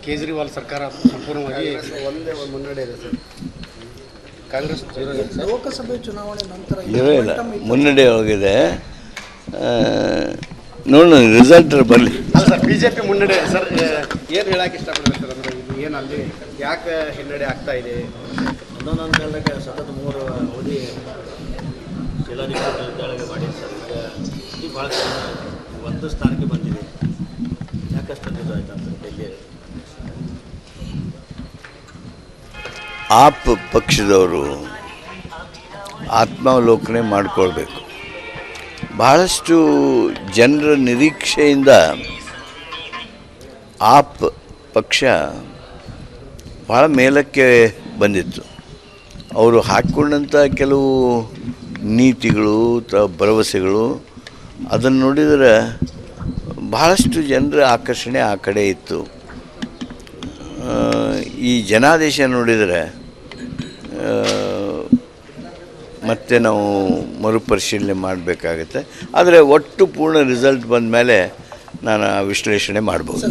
ಕೇಜ್ರಿವಾಲ್ ಸರ್ಕಾರ ಸಂಪೂರ್ಣವಾಗಿ ಒಂದೇ ಮುನ್ನಡೆ ಇದೆ ಸರ್. ಕಾಂಗ್ರೆಸ್ ಲೋಕಸಭೆ ಚುನಾವಣೆ ನಂತರ ಇಲ್ಲ ಮುನ್ನಡೆ ಹೋಗಿದೆ. ನೋಡೋಣ ರಿಸಲ್ಟ್ ಬರಲಿ. ಸರ್ ಬಿಜೆಪಿ ಮುನ್ನಡೆ ಸರ್ ಏನು ಹೇಳಕ್ಕೆ ಇಷ್ಟಪಡ್ತಾರೆ ಸರ್? ಅಂದರೆ ಇದು ಏನು ಅಲ್ಲಿ ಯಾಕೆ ಹಿನ್ನಡೆ ಆಗ್ತಾ ಇದೆ? ಒಂದೊಂದೊಂದು ಕಾಲಕ್ಕೆ ಸತತ 3 ಅವಧಿ ಜಿಲ್ಲಾಧಿಕಾರಿ ಮಾಡಿ ಸರ್. ಈಗ ಭಾಳ ಒಂದು ಸ್ಥಾನಕ್ಕೆ ಬಂದಿದೆ. ಯಾಕಷ್ಟು ಇದು ಆಯ್ತು ಅಂತ ಡೆಲ್ಲಿಯಲ್ಲಿ ಆಪ್ ಪಕ್ಷದವರು ಆತ್ಮಾವಲೋಕನೆ ಮಾಡಿಕೊಳ್ಬೇಕು. ಬಹಳಷ್ಟು ಜನರ ನಿರೀಕ್ಷೆಯಿಂದ ಆಪ್ ಪಕ್ಷ ಭಾಳ ಮೇಲಕ್ಕೆ ಬಂದಿತ್ತು. ಅವರು ಹಾಕ್ಕೊಂಡಂಥ ಕೆಲವು ನೀತಿಗಳು ಭರವಸೆಗಳು ಅದನ್ನು ನೋಡಿದರೆ ಬಹಳಷ್ಟು ಜನರ ಆಕರ್ಷಣೆ ಆ ಕಡೆ ಇತ್ತು. ಈ ಜನಾದೇಶ ನೋಡಿದರೆ ಮತ್ತೆ ನಾವು ಮರುಪರಿಶೀಲನೆ ಮಾಡಬೇಕಾಗತ್ತೆ. ಆದರೆ ಒಟ್ಟು ಪೂರ್ಣ ರಿಸಲ್ಟ್ ಬಂದ ಮೇಲೆ ನಾನು ವಿಶ್ಲೇಷಣೆ ಮಾಡ್ಬೋದು.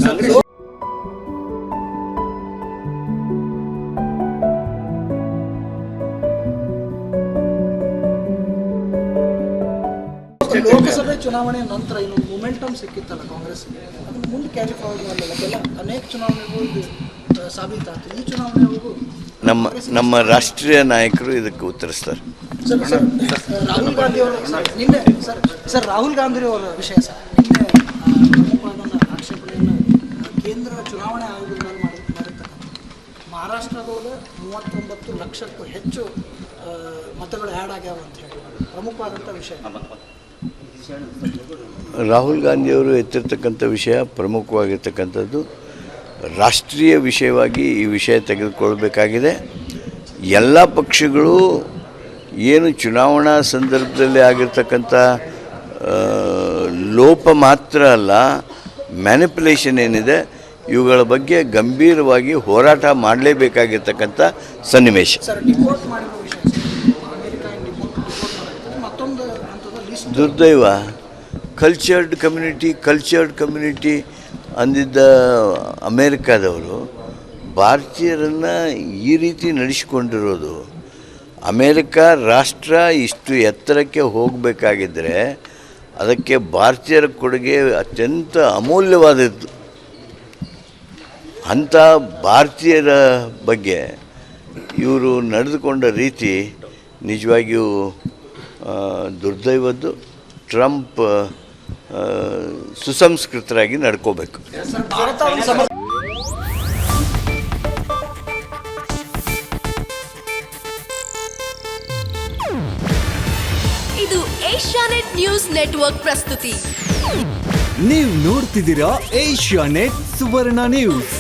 ಲೋಕಸಭೆ ಚುನಾವಣೆ ನಂತರ ಇನ್ನೊಂದು ಮೊಮೆಂಟಮ್ ಸಿಕ್ಕಿತ್ತಲ್ಲ ಕಾಂಗ್ರೆಸ್, ಅದನ್ನು ಮುಂದೆ ಕ್ಯಾರಿ ಫಾರ್ವರ್ಡ್ ಮಾಡಲಿಲ್ಲ. ಅನೇಕ ಚುನಾವಣೆಗಳು ಸಾಬೀತಾಯ್ತು. ಈ ಚುನಾವಣೆಗೂ ನಮ್ಮ ರಾಷ್ಟ್ರೀಯ ನಾಯಕರು ಇದಕ್ಕೆ ಉತ್ತರಿಸ್ತಾರೆ. ರಾಹುಲ್ ಗಾಂಧಿ ಅವರು ನಿನ್ನೆ ರಾಹುಲ್ ಗಾಂಧಿ ಅವರ ವಿಷಯ ಸರ್, ನಿನ್ನೆ ಪ್ರಮುಖವಾದ ಆಕ್ಷೇಪಣೆಯನ್ನು ಕೇಂದ್ರ ಚುನಾವಣೆ ಆಯೋಗದ ಮೇಲೆ ಮಾಡಿರ್ತಕ್ಕಂಥ ಮಹಾರಾಷ್ಟ್ರದೊಳಗೆ 39 ಲಕ್ಷಕ್ಕೂ ಹೆಚ್ಚು ಮತಗಳು ಆ್ಯಡ್ ಆಗ್ಯಾವ ಅಂತ ಹೇಳಿ ಪ್ರಮುಖವಾದಂಥ ವಿಷಯ. ರಾಹುಲ್ ಗಾಂಧಿಯವರು ಎತ್ತಿರ್ತಕ್ಕಂಥ ವಿಷಯ ಪ್ರಮುಖವಾಗಿರ್ತಕ್ಕಂಥದ್ದು. ರಾಷ್ಟ್ರೀಯ ವಿಷಯವಾಗಿ ಈ ವಿಷಯ ತೆಗೆದುಕೊಳ್ಬೇಕಾಗಿದೆ. ಎಲ್ಲ ಪಕ್ಷಗಳು ಏನು ಚುನಾವಣಾ ಸಂದರ್ಭದಲ್ಲಿ ಆಗಿರ್ತಕ್ಕಂಥ ಲೋಪ ಮಾತ್ರ ಅಲ್ಲ, ಮ್ಯಾನಿಪುಲೇಷನ್ ಏನಿದೆ ಇವುಗಳ ಬಗ್ಗೆ ಗಂಭೀರವಾಗಿ ಹೋರಾಟ ಮಾಡಲೇಬೇಕಾಗಿರ್ತಕ್ಕಂಥ ಸನ್ನಿವೇಶ. ದುರ್ದೈವ ಕಲ್ಚರ್ಡ್ ಕಮ್ಯುನಿಟಿ ಅಂದಿದ್ದ ಅಮೇರಿಕಾದವರು ಭಾರತೀಯರನ್ನು ಈ ರೀತಿ ನಡೆಸಿಕೊಂಡಿರೋದು. ಅಮೇರಿಕಾ ರಾಷ್ಟ್ರ ಇಷ್ಟು ಎತ್ತರಕ್ಕೆ ಹೋಗಬೇಕಾಗಿದ್ದರೆ ಅದಕ್ಕೆ ಭಾರತೀಯರ ಕೊಡುಗೆ ಅತ್ಯಂತ ಅಮೂಲ್ಯವಾದದ್ದು. ಅಂಥ ಭಾರತೀಯರ ಬಗ್ಗೆ ಇವರು ನಡೆದುಕೊಂಡ ರೀತಿ ನಿಜವಾಗಿಯೂ ದುರ್ದೈವದ್ದು. ಟ್ರಂಪ್ ಸುಸಂಸ್ಕೃತರಾಗಿ ನಡ್ಕೋಬೇಕು. ಇದು ಏಷ್ಯಾನೆಟ್ ನ್ಯೂಸ್ ನೆಟ್ವರ್ಕ್ ಪ್ರಸ್ತುತಿ. ನೀವು ನೋಡ್ತಿದ್ದೀರಾ ಏಷ್ಯಾನೆಟ್ ಸುವರ್ಣ ನ್ಯೂಸ್.